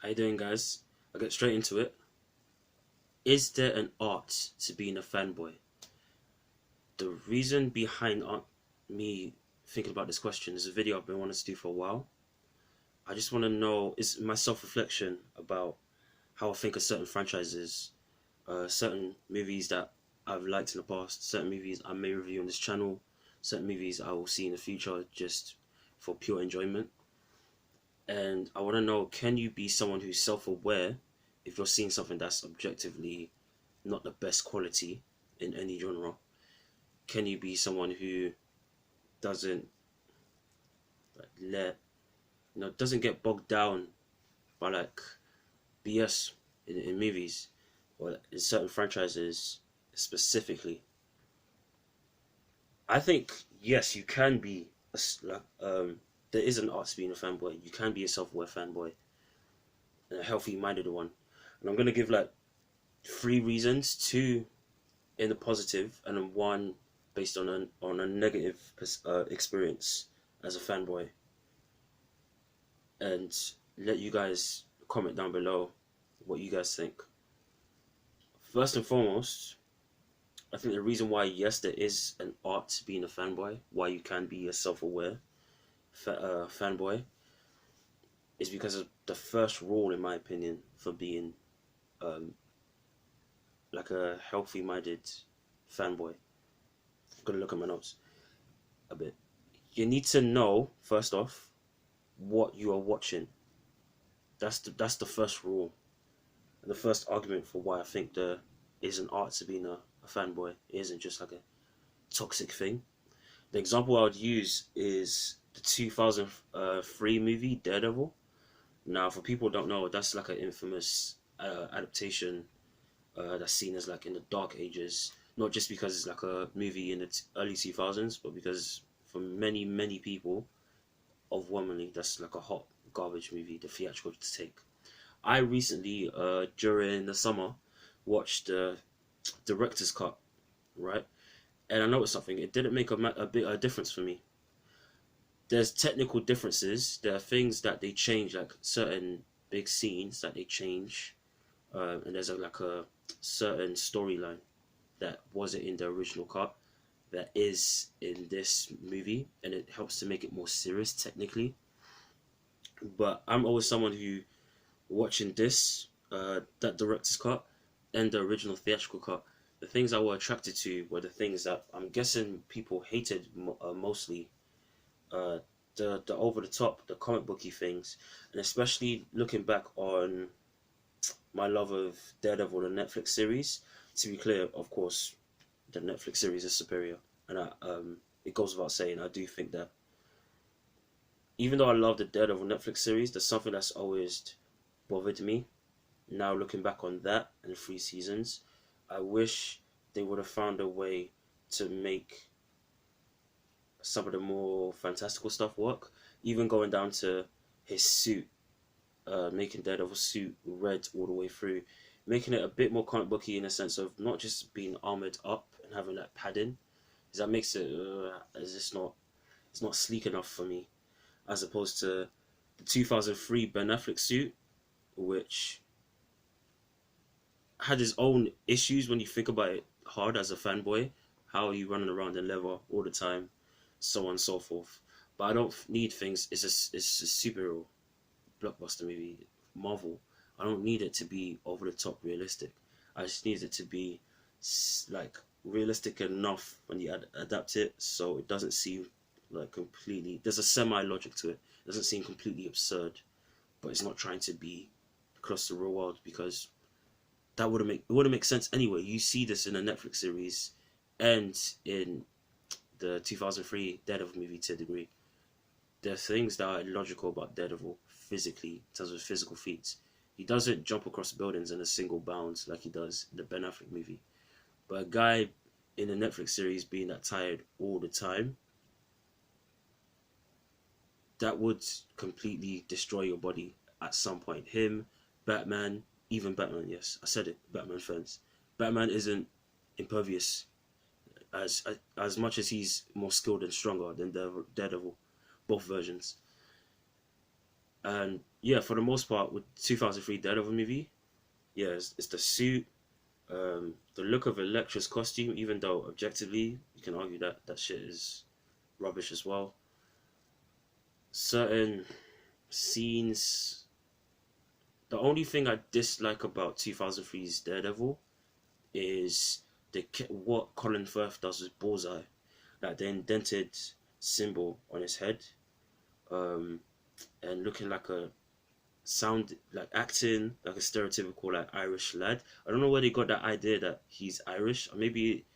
How you doing, guys? I'll get straight into it. Is there an art to being a fanboy? The reason behind me thinking about this question is a video I've been wanting to do for a while. I just want to know, is my self-reflection about how I think of certain franchises, certain movies that I've liked in the past, certain movies I may review on this channel, certain movies I will see in the future just for pure enjoyment. And I want to know, can you be someone who's self-aware if you're seeing something that's objectively not the best quality in any genre? Can you be someone who doesn't let doesn't get bogged down by BS in movies or in certain franchises specifically? I think yes, you can be there is an art to being a fanboy. You can be a self-aware fanboy, and a healthy-minded one. And I'm gonna give three reasons: two in the positive, and then one based on a negative experience as a fanboy. And let you guys comment down below what you guys think. First and foremost, I think the reason why yes, there is an art to being a fanboy, why you can be a self-aware fanboy, is because of the first rule, in my opinion, for being a healthy-minded fanboy. I'm gonna look at my notes a bit. You need to know first off what you are watching. That's the first rule, and the first argument for why I think there is an art to being a fanboy. It isn't just like a toxic thing. The example I would use is the 2003 movie Daredevil. Now, for people who don't know, that's like an infamous adaptation that's seen as in the dark ages. Not just because it's like a movie in the early 2000s, but because for many people, overwhelmingly, that's like a hot garbage movie, the theatrical take. I recently, during the summer, watched the director's cut, right? And I noticed something. It didn't make a bit of a difference for me. There's technical differences. There are things that they change, like certain big scenes that they change, and there's a certain storyline that wasn't in the original cut that is in this movie, and it helps to make it more serious technically. But I'm always someone who, watching this, that director's cut and the original theatrical cut, the things I were attracted to were the things that I'm guessing people hated mostly. The over the top, the comic booky things, and especially looking back on my love of Daredevil, the Netflix series. To be clear, of course, the Netflix series is superior, and it goes without saying. I do think that even though I love the Daredevil Netflix series, there's something that's always bothered me. Now looking back on that and 3 seasons, I wish they would have found a way to make some of the more fantastical stuff work. Even going down to his suit, making Daredevil's suit red all the way through, making it a bit more comic booky in a sense of not just being armored up and having that padding. Because that makes it it's not sleek enough for me, as opposed to the 2003 Ben Affleck suit, which had his own issues when you think about it hard as a fanboy. How are you running around in leather all the time, so on and so forth. But I don't need things. It's a superhero blockbuster movie, Marvel. I don't need it to be over the top realistic. I just need it to be realistic enough when you adapt it, so it doesn't seem completely. There's a semi logic to it. It doesn't seem completely absurd, but it's not trying to be across the real world, because that wouldn't make sense anyway. You see this in a Netflix series and in the 2003 Daredevil movie to a degree. There are things that are illogical about Daredevil physically, in terms of physical feats. He doesn't jump across buildings in a single bound like he does in the Ben Affleck movie. But a guy in the Netflix series being that tired all the time, that would completely destroy your body at some point. Him, Batman, even Batman, yes, I said it, Batman fans. Batman isn't impervious as much as he's more skilled and stronger than Daredevil, both versions. And yeah, for the most part, with 2003 Daredevil movie, yeah, it's the suit, the look of Elektra's costume. Even though objectively you can argue that that shit is rubbish as well. Certain scenes. The only thing I dislike about 2003's Daredevil is what Colin Firth does with Bullseye, like the indented symbol on his head, um, and looking like a sound like acting like a stereotypical like Irish lad. I don't know where they got that idea that he's Irish, or maybe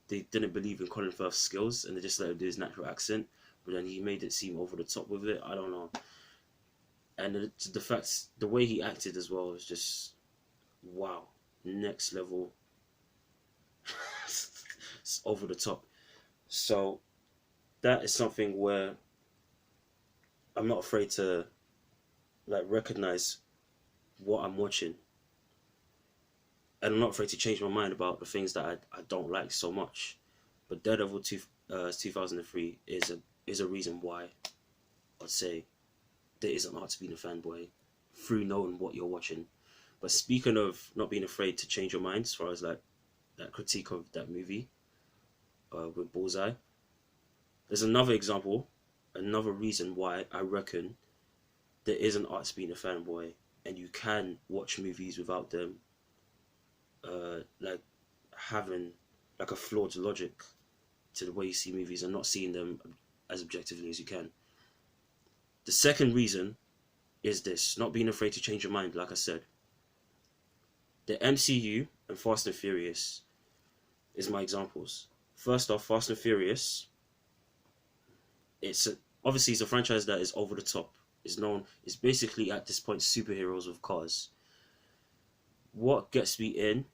they didn't believe in Colin Firth's skills and they just let him do his natural accent. But then he made it seem over the top with it. I don't know. And the fact, the way he acted as well was just wow, next level, it's over the top. So that is something where I'm not afraid to like recognize what I'm watching, and I'm not afraid to change my mind about the things that I don't like so much. But Daredevil 2003 is a reason why I'd say there isn't hard to be a fanboy through knowing what you're watching. But speaking of not being afraid to change your mind, as far as like that critique of that movie with Bullseye, there's another example, another reason why I reckon there is an art to being a fanboy, and you can watch movies without them like having like a flawed logic to the way you see movies and not seeing them as objectively as you can. The second reason is this: not being afraid to change your mind. Like I said, the MCU and Fast and Furious is my examples. First off, Fast and Furious, obviously it's a franchise that is over the top. It's known. It's basically at this point superheroes with cars. What gets me in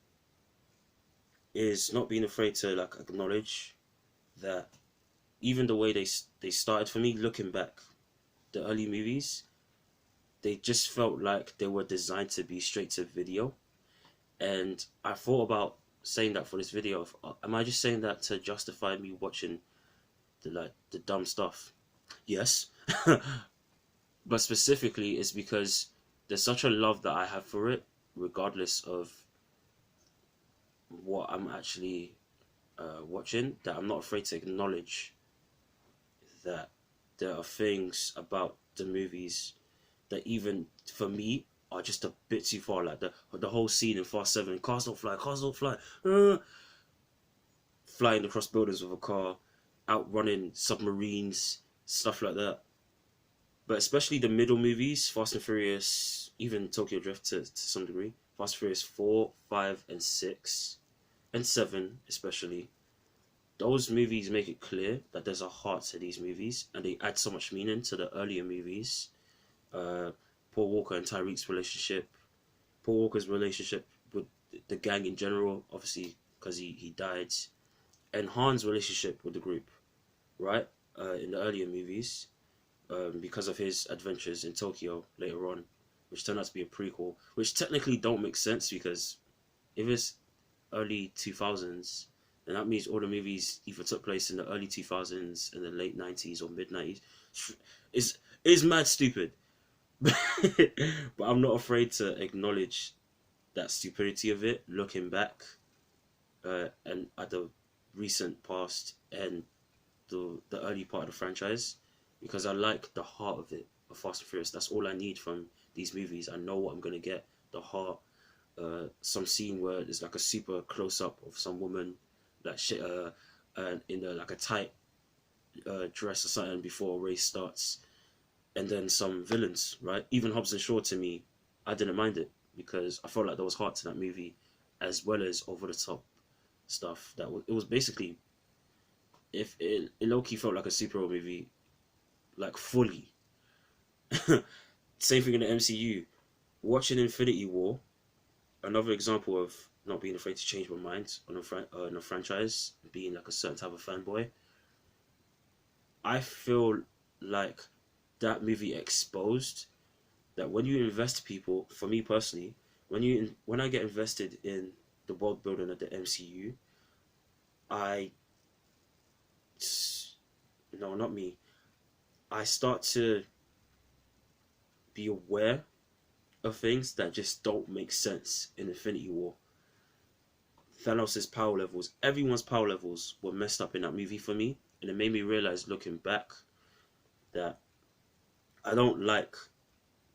is not being afraid to like acknowledge that even the way they started, for me, looking back, the early movies, they just felt like they were designed to be straight to video. And I thought about saying that for this video. Am I just saying that to justify me watching the dumb stuff? Yes. But specifically it's because there's such a love that I have for it, regardless of what I'm actually watching, that I'm not afraid to acknowledge that there are things about the movies that even for me are just a bit too far. Like the whole scene in Fast 7, cars don't fly, flying across buildings with a car, outrunning submarines, stuff like that. But especially the middle movies, Fast and Furious, even Tokyo Drift to some degree, Fast and Furious 4, 5, and 6, and 7 especially. Those movies make it clear that there's a heart to these movies, and they add so much meaning to the earlier movies. Paul Walker and Tyreek's relationship, Paul Walker's relationship with the gang in general, obviously because he died, and Han's relationship with the group, right? In the earlier movies, because of his adventures in Tokyo later on, which turned out to be a prequel, which technically don't make sense because if it's early 2000s, then that means all the movies either took place in the early 2000s, in the late 90s, or mid 90s. Is mad stupid. But I'm not afraid to acknowledge that stupidity of it, looking back and at the recent past and the early part of the franchise, because I like the heart of it, of Fast and Furious. That's all I need from these movies. I know what I'm gonna get. The heart, some scene where there's like a super close up of some woman, like in like a tight dress or something before a race starts, and then some villains, right? Even Hobbs and Shaw, to me, I didn't mind it because I felt like there was heart to that movie, as well as over the top stuff. It was basically, if it low key felt like a superhero movie, like fully. Same thing in the MCU. Watching Infinity War, another example of not being afraid to change my mind on a franchise, being like a certain type of fanboy. I feel like that movie exposed that when you invest people, for me personally, when I get invested in the world building of the MCU, I no, not me. I start to be aware of things that just don't make sense in Infinity War. Thanos' power levels, everyone's power levels were messed up in that movie for me, and it made me realize, looking back, that I don't like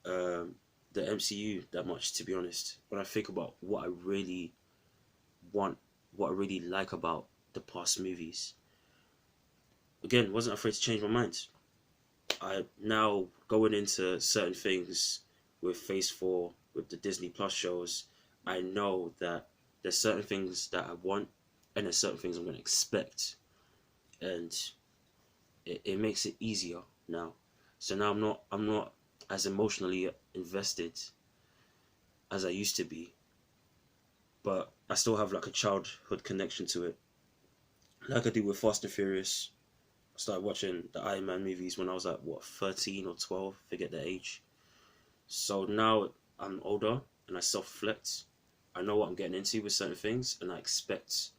the MCU that much, to be honest. When I think about what I really want, what I really like about the past movies, again, wasn't afraid to change my mind. I now going into certain things with Phase 4, with the Disney Plus shows, I know that there's certain things that I want and there's certain things I'm going to expect. And it makes it easier now. So now I'm not as emotionally invested as I used to be. But I still have like a childhood connection to it. Like I do with Fast and Furious. I started watching the Iron Man movies when I was like, what, 13 or 12, forget the age. So now I'm older and I self-reflect. I know what I'm getting into with certain things, and I expect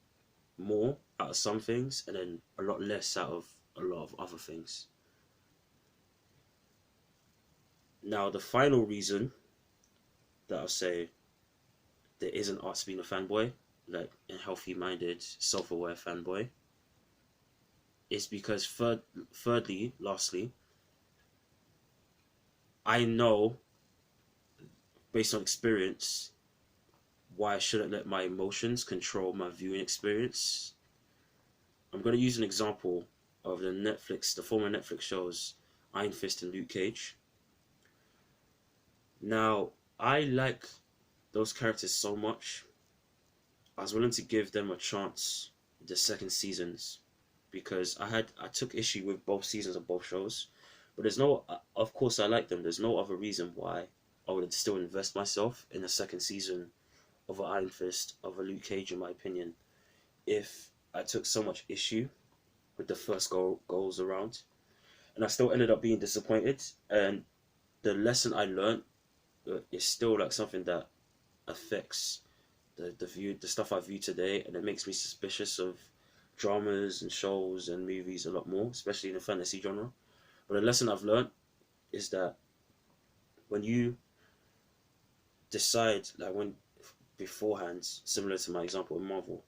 more out of some things and then a lot less out of a lot of other things. Now, the final reason that I'll say there isn't art to being a fanboy, like a healthy-minded, self-aware fanboy, is because lastly, I know, based on experience, why I shouldn't let my emotions control my viewing experience. I'm going to use an example of the former Netflix shows Iron Fist and Luke Cage. Now, I like those characters so much, I was willing to give them a chance the second seasons, because I took issue with both seasons of both shows, but there's no, of course I like them, there's no other reason why I would still invest myself in the second season of an Iron Fist, of a Luke Cage, in my opinion, if I took so much issue with the first goals around. And I still ended up being disappointed, and the lesson I learned is still like something that affects the stuff I view today, and it makes me suspicious of dramas and shows and movies a lot more, especially in the fantasy genre. But the lesson I've learned is that when you decide, like when beforehand, similar to my example in Marvel,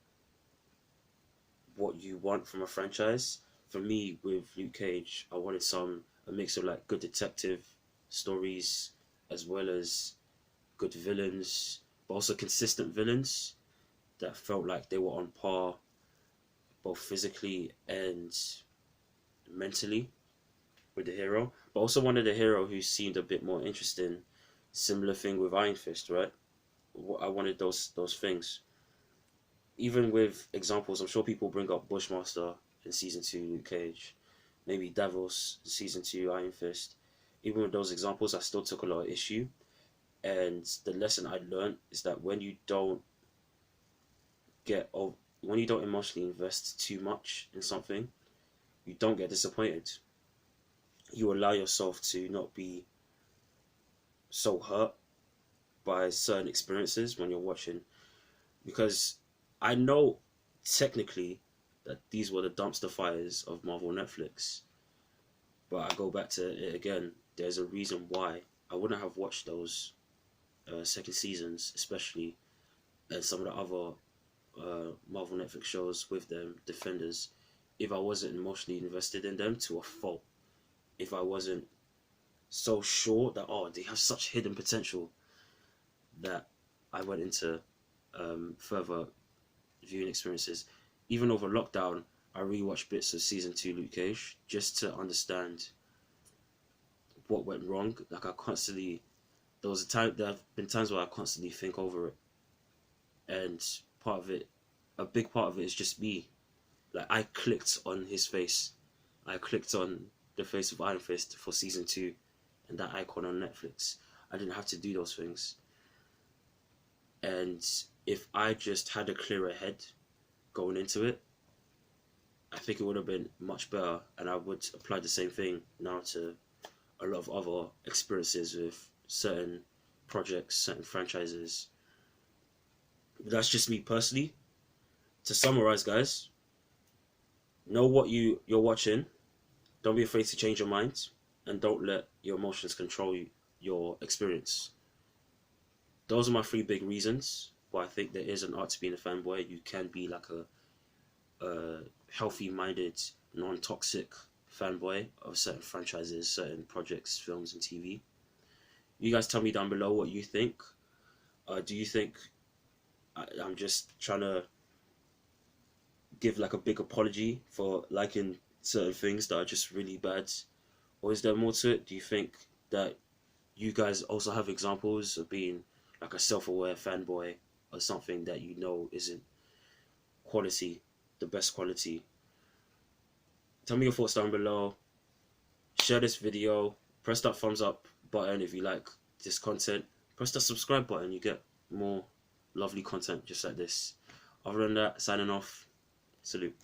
what you want from a franchise. For me, with Luke Cage, I wanted a mix of like good detective stories as well as good villains, but also consistent villains that felt like they were on par both physically and mentally with the hero. But also wanted a hero who seemed a bit more interesting. Similar thing with Iron Fist, right? I wanted those things. Even with examples, I'm sure people bring up Bushmaster in season 2 Luke Cage, maybe Davos in season 2 Iron Fist. Even with those examples, I still took a lot of issue. And the lesson I learned is that when you don't emotionally invest too much in something, you don't get disappointed. You allow yourself to not be so hurt by certain experiences when you're watching. Because I know technically that these were the dumpster fires of Marvel Netflix. But I go back to it again. There's a reason why I wouldn't have watched those second seasons, especially, and some of the other Marvel Netflix shows with them, Defenders, if I wasn't emotionally invested in them to a fault. If I wasn't so sure that, they have such hidden potential, that I went into further viewing experiences. Even over lockdown, I rewatched bits of season 2 Luke Cage just to understand what went wrong. Like there have been times where I constantly think over it, and a big part of it is just me. Like I clicked on his face, I clicked on the face of Iron Fist for season 2, and that icon on Netflix. I didn't have to do those things, and if I just had a clearer head going into it, I think it would have been much better, and I would apply the same thing now to a lot of other experiences with certain projects, certain franchises. That's just me personally. To summarize, guys, know what you're watching. Don't be afraid to change your mind, and don't let your emotions control you. your experience. Those are my three big reasons why I think there is an art to being a fanboy. You can be like a healthy-minded, non-toxic fanboy of certain franchises, certain projects, films, and TV. You guys tell me down below what you think. Do you think I'm just trying to give like a big apology for liking certain things that are just really bad? Or is there more to it? Do you think that you guys also have examples of being like a self-aware fanboy or something that you know isn't quality, the best quality? Tell me your thoughts down below. Share this video. Press that thumbs up button if you like this content. Press the subscribe button. You get more lovely content just like this. Other than that, signing off. Salute.